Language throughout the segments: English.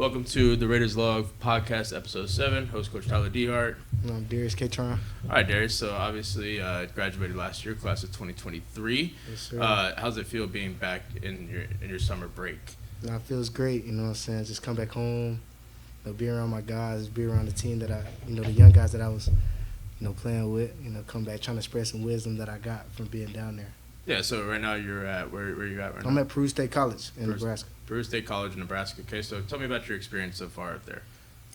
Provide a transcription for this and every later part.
Welcome to the Raiders Log Podcast, Episode 7. Host Coach Tyler DeHart. I'm Darius Catron. All right, Darius. So obviously graduated last year, class of 2023. Yes, sir. How's it feel being back in your summer break? No, it feels great. You know what I'm saying? Just come back home, be around my guys, be around the team that the young guys that I was, playing with. Come back trying to spread some wisdom that I got from being down there. Yeah. So right now you're at where you at right now? I'm at Peru State College in Nebraska. Peru State College in Nebraska. Okay. So tell me about your experience so far out there.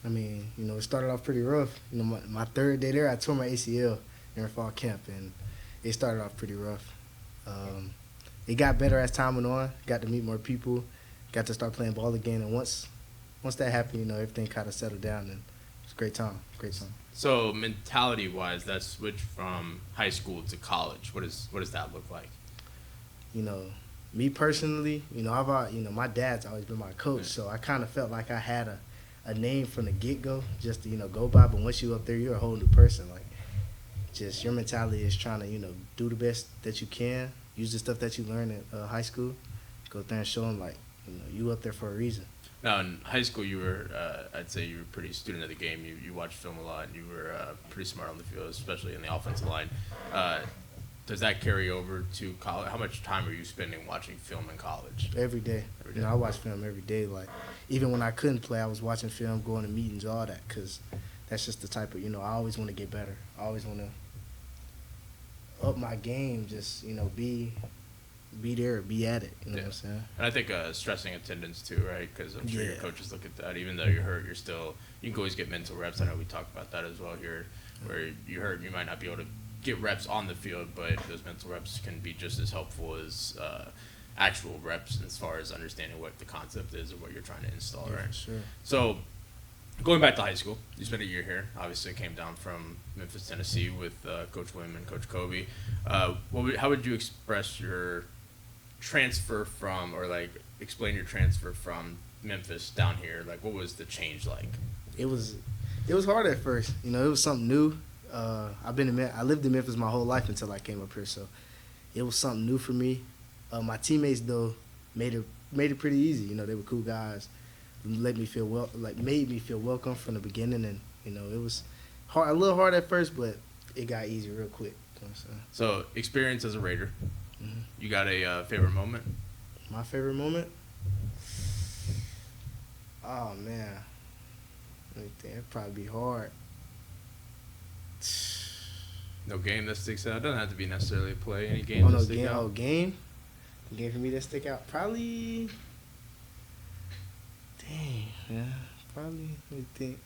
I mean, it started off pretty rough. My third day there, I tore my ACL during fall camp, and it started off pretty rough. It got better as time went on. Got to meet more people. Got to start playing ball again, and once that happened, everything kind of settled down, and it's a great time. Great time. So mentality-wise, that switch from high school to college, what does that look like? Me personally, my dad's always been my coach, so I kind of felt like I had a name from the get-go just to, go by. But once you're up there, you're a whole new person. Like, just your mentality is trying to, do the best that you can, use the stuff that you learned at high school, go there and show them, like, you up there for a reason. Now, in high school, you were, I'd say you were pretty student of the game. You watched film a lot, and you were pretty smart on the field, especially in the offensive line. Does that carry over to college? How much time are you spending watching film in college? Every day. Every day. I watch film every day. Like, even when I couldn't play, I was watching film, going to meetings, all that, because that's just the type of, I always want to get better. I always want to up my game, just, be there, be at it, you know what I'm saying? And I think stressing attendance too, right? Because I'm sure your coaches look at that. Even though you're hurt, you can always get mental reps. I know we talked about that as well here, where you're hurt, you might not be able to get reps on the field, but those mental reps can be just as helpful as actual reps as far as understanding what the concept is or what you're trying to install, right? Sure. So going back to high school, you spent a year here. Obviously, came down from Memphis, Tennessee with Coach Wim and Coach Kobe. How would you express your transfer from, or like explain your transfer from Memphis down here? Like, what was the change like? It was hard at first. It was something new. I lived in Memphis my whole life until I came up here, so it was something new for me. My teammates though made it pretty easy. They were cool guys, made me feel welcome from the beginning, and it was hard, a little hard at first, but it got easy real quick. So experience as a Raider. Mm-hmm. You got a favorite moment? My favorite moment? Oh man, let me think. It'd probably be hard. No game that sticks out. It doesn't have to be necessarily a play. Any game that sticks out? Game for me that stick out. Probably. Dang, yeah. Probably. Let me think.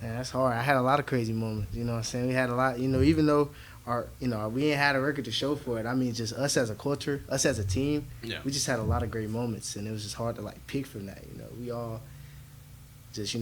Man, that's hard. I had a lot of crazy moments. You know what I'm saying? We had a lot. Even though we ain't had a record to show for it. I mean, just us as a culture, us as a team, we just had a lot of great moments, and it was just hard to pick from that. We all just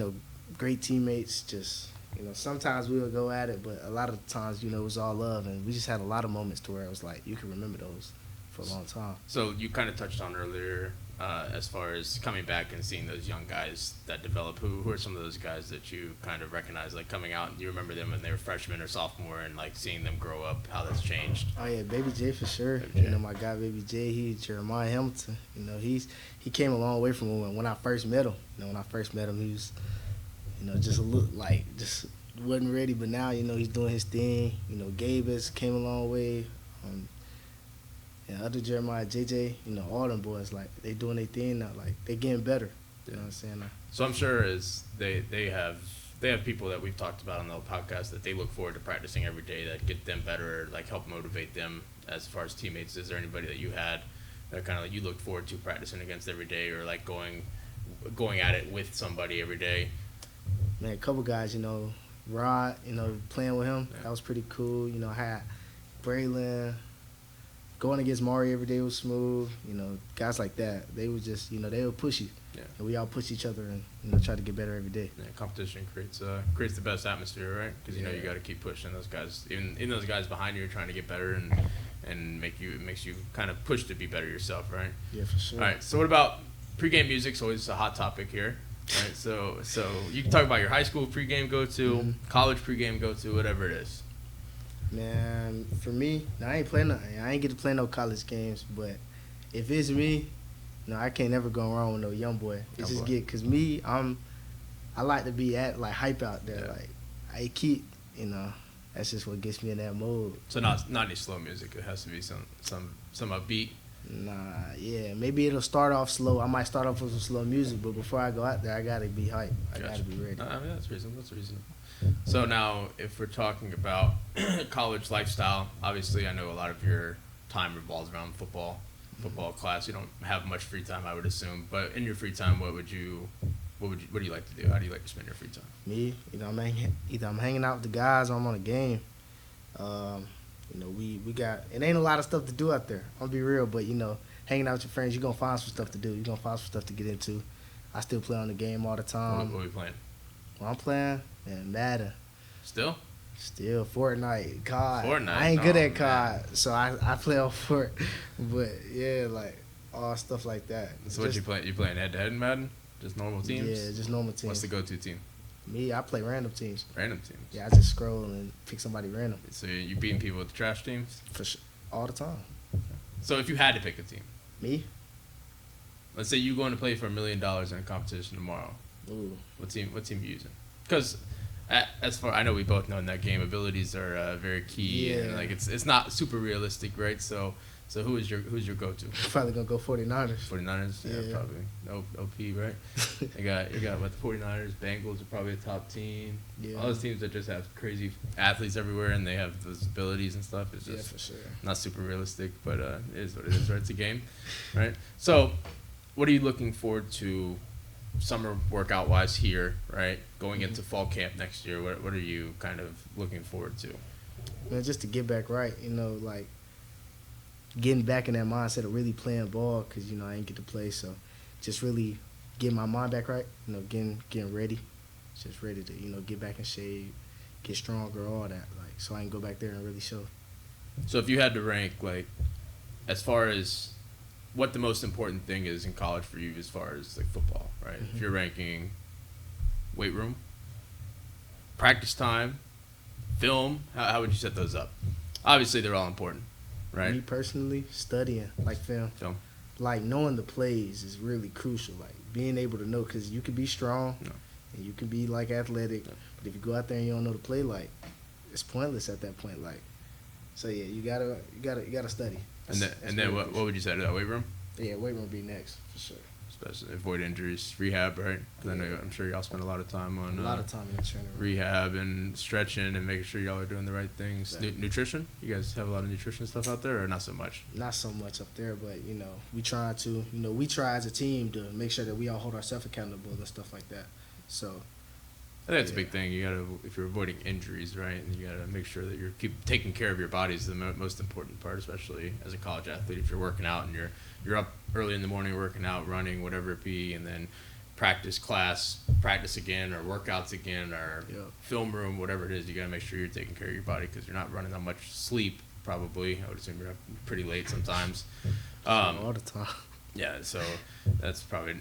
great teammates. Just sometimes we would go at it, but a lot of times it was all love, and we just had a lot of moments to where it was like you can remember those for a long time. So you kind of touched on earlier as far as coming back and seeing those young guys that develop. Who are some of those guys that you kind of recognize, like coming out and you remember them when they were freshmen or sophomore, and like seeing them grow up, how that's changed? Oh yeah, Baby J for sure. My guy Baby J, Jeremiah Hamilton. He came a long way from when I first met him. When I first met him, he was just a little just wasn't ready, but now he's doing his thing. Gabe has came a long way. Other Jeremiah, JJ, all them boys, they doing their thing now. They getting better. You know what I'm saying? So I'm sure as they have people that we've talked about on the podcast that they look forward to practicing every day that get them better, help motivate them as far as teammates. Is there anybody that you had that kind of you looked forward to practicing against every day, or going at it with somebody every day? Man, a couple guys, Rod, playing with him, that was pretty cool. I had Braylon. Going against Mari every day was smooth. Guys like that, they would just, they would push you. Yeah. And we all push each other and try to get better every day. Yeah, competition creates the best atmosphere, right? Because you got to keep pushing those guys. Even those guys behind you are trying to get better, and it makes you kind of push to be better yourself, right? Yeah, for sure. All right. So what about pregame music? It's always a hot topic here. Right? So you can talk about your high school pregame go-to, college pregame go-to, whatever it is. Man, for me, no, I ain't playing nothing. I ain't get to play no college games, but if it's me, no, I can't never go wrong with no young boy. It's just cause me, I like to be hype out there. Like I keep, that's just what gets me in that mode. So not any slow music. It has to be some upbeat. Nah, yeah, maybe it'll start off slow. I might start off with some slow music, but before I go out there, I gotta be hype. I gotta be ready. I mean, that's reasonable. So now, if we're talking about college lifestyle, obviously I know a lot of your time revolves around football class. You don't have much free time, I would assume. But in your free time, what do you like to do? How do you like to spend your free time? Me, either I'm hanging out with the guys or I'm on a game. We got, it ain't a lot of stuff to do out there. I'll be real, but hanging out with your friends, you're gonna find some stuff to do. You're gonna find some stuff to get into. I still play on the game all the time. What are we playing? Well, I'm playing, man, Madden. Still Fortnite, COD. Fortnite. I ain't good at COD, so I play on Fort. But yeah, like all stuff like that. So what you playing? You playing head-to-head in Madden? Just normal teams? Yeah, just normal teams. What's the go-to team? Me, I play random teams. Random teams? Yeah, I just scroll and pick somebody random. So you beating people with the trash teams? For sure, all the time. So if you had to pick a team? Me? Let's say you're going to play for $1 million in a competition tomorrow. Ooh. What team you using? Because as far I know, we both know in that game, abilities are very key. Yeah. And like it's not super realistic, right? So who's your go-to? Probably gonna go 49ers. 49ers, yeah, probably. No OP, right? you got what, the 49ers, Bengals are probably a top team. Yeah. All those teams that just have crazy athletes everywhere and they have those abilities and stuff. It's just for sure. Not super realistic, but it is what it is, right? It's a game, right? So, what are you looking forward to summer workout wise here, right? Going into fall camp next year, what are you kind of looking forward to? Man, just to get back right, like getting back in that mindset of really playing ball, because I ain't get to play, so just really getting my mind back right, getting ready, just ready to get back in shape, get stronger, all that, like so I can go back there and really show. So if you had to rank, like, as far as what the most important thing is in college for you as far as like football, right? Mm-hmm. If you're ranking weight room, practice time, film, how would you set those up? Obviously they're all important, right? Me personally, studying like film, like knowing the plays is really crucial. Like being able to know, because you can be strong and you can be like athletic, but if you go out there and you don't know the play, like it's pointless at that point. Like, so yeah, you gotta study. And then what would you say to that weight room? Yeah, weight room would be next for sure. Especially avoid injuries, rehab, right? Because I'm sure y'all spend a lot of time on a lot of time in the training room. Rehab and stretching and making sure y'all are doing the right things. Exactly. Nutrition? You guys have a lot of nutrition stuff out there, or not so much? Not so much up there, but we try as a team to make sure that we all hold ourselves accountable and stuff like that. So I think that's a big thing. You gotta, if you're avoiding injuries, right, and you gotta make sure that you're taking care of your body is the most important part, especially as a college athlete. If you're working out and you're up early in the morning working out, running, whatever it be, and then practice again, or workouts again, or film room, whatever it is, you gotta make sure you're taking care of your body because you're not running on much sleep. Probably, I would assume you're up pretty late sometimes. All the time. Yeah, so that's probably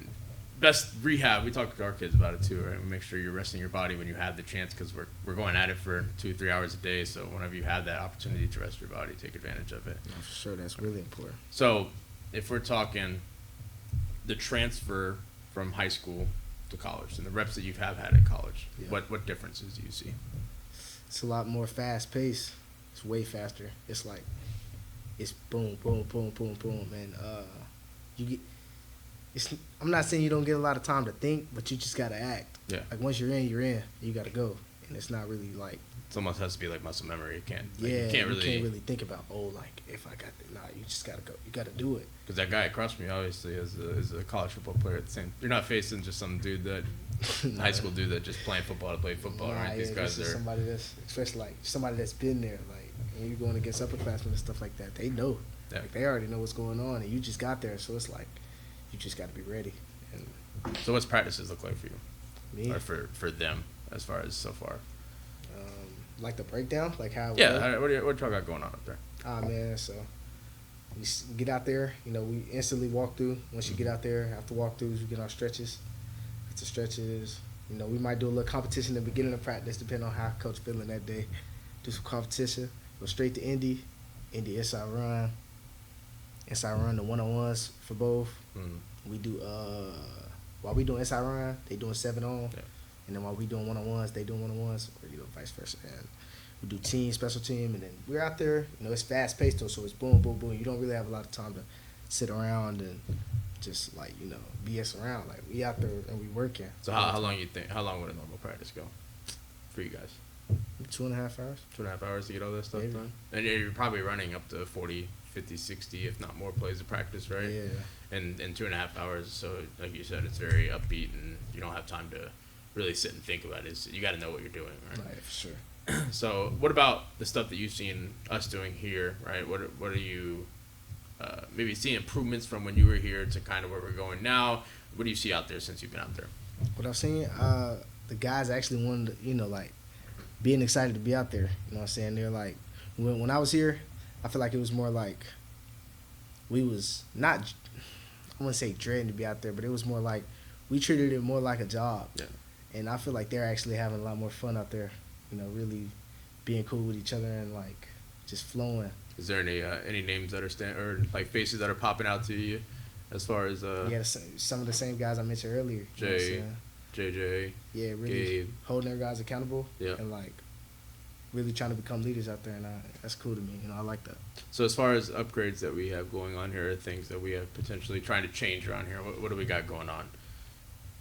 best rehab. We talk to our kids about it too, right? We make sure you're resting your body when you have the chance, because we're going at it for 2-3 hours a day. So whenever you have that opportunity to rest your body, take advantage of it. For sure, that's really important. So if we're talking the transfer from high school to college and the reps that you have had at college, what differences do you see? It's a lot more fast paced. It's way faster. It's like it's boom, boom, boom, boom, boom, and you get. I'm not saying you don't get a lot of time to think, but you just gotta act. Yeah. Like once you're in, you're in. You gotta go, and it's not really like. It almost has to be like muscle memory. You can't really think about like if I got it. Nah, you just gotta go. You gotta do it. Because that guy across from me obviously is a college football player at the same. You're not facing just some dude that high school dude that just playing football to play football, right? These guys are somebody that's, especially like somebody that's been there, like, and you're going against upperclassmen and stuff like that. They know, like they already know what's going on, and you just got there, so it's like you just got to be ready. And so what's practices look like for you? Me? Or for them as far as so far? Like the breakdown, like how. Yeah, what y'all got going on up there? Man, so we get out there. We instantly walk through. Once you get out there, after walkthroughs, we get our stretches. After stretches, we might do a little competition at the beginning of practice, depending on how coach feeling that day. Do some competition, go straight to Indy inside run the one-on-ones for both. We do while we doing inside run, they doing 7-on, and then while we doing one-on-ones, they doing one-on-ones, or vice versa. And we do team, special team, and then we're out there. It's fast paced though, so it's boom, boom, boom. You don't really have a lot of time to sit around and just BS around. Like, we out there and we working. So how long would a normal practice go for you guys? 2.5 hours. 2.5 hours to get all that stuff done? And you're probably running up to 40, 50, 60, if not more plays of practice, right? Yeah. And 2.5 hours, so like you said, it's very upbeat, and you don't have time to really sit and think about it. You got to know what you're doing, right? Right, for sure. So what about the stuff that you've seen us doing here, right? What are you maybe seeing improvements from when you were here to kind of where we're going now? What do you see out there since you've been out there? What I've seen, the guys actually wanted to, being excited to be out there. You know what I'm saying? They're like, when I was here, I feel like it was more like we was not, I wouldn't say dreading to be out there, but it was more like we treated it more like a job. Yeah. And I feel like they're actually having a lot more fun out there, really being cool with each other and, just flowing. Is there any names that are faces that are popping out to you as far as Yeah, some of the same guys I mentioned earlier. JJ. Yeah, really Gabe. holding their guys accountable. Yeah. And really trying to become leaders out there, and that's cool to me. I like that. So as far as upgrades that we have going on here, things that we have potentially trying to change around here, what do we got going on?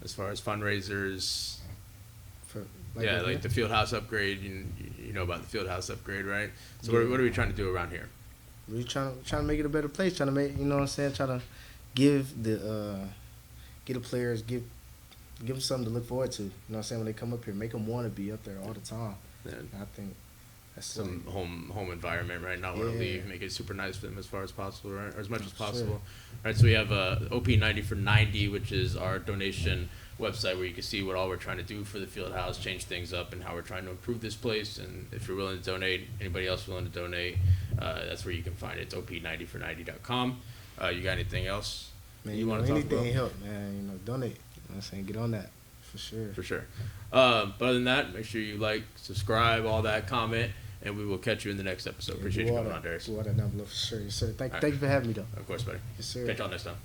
As far as fundraisers, the field house upgrade. You know about the field house upgrade, right? So what are we trying to do around here? We're trying to make it a better place. Trying to make, what I'm saying, trying to give the players, give them something to look forward to. What I'm saying, when they come up here, make them want to be up there all the time. And I think that's some home environment, right? Not want to leave. Make it super nice for them as far as possible, right? Or as much as possible. Sure. Right. So we have OP90 for 90, which is our donation website where you can see what all we're trying to do for the field house, change things up, and how we're trying to improve this place. And if you're willing to donate, anybody else willing to donate, that's where you can find it. It's op90for90.com. You got anything else? Man, you want to talk about? Anything help, man. Donate. You know what I'm saying? Get on that. For sure. For sure. But other than that, make sure you subscribe, all that, comment, and we will catch you in the next episode. Appreciate you coming on, Darius. Do all that down below for sure. Yes, sir. Thank you for having me, though. Of course, buddy. Yes, sir. Catch y'all next time.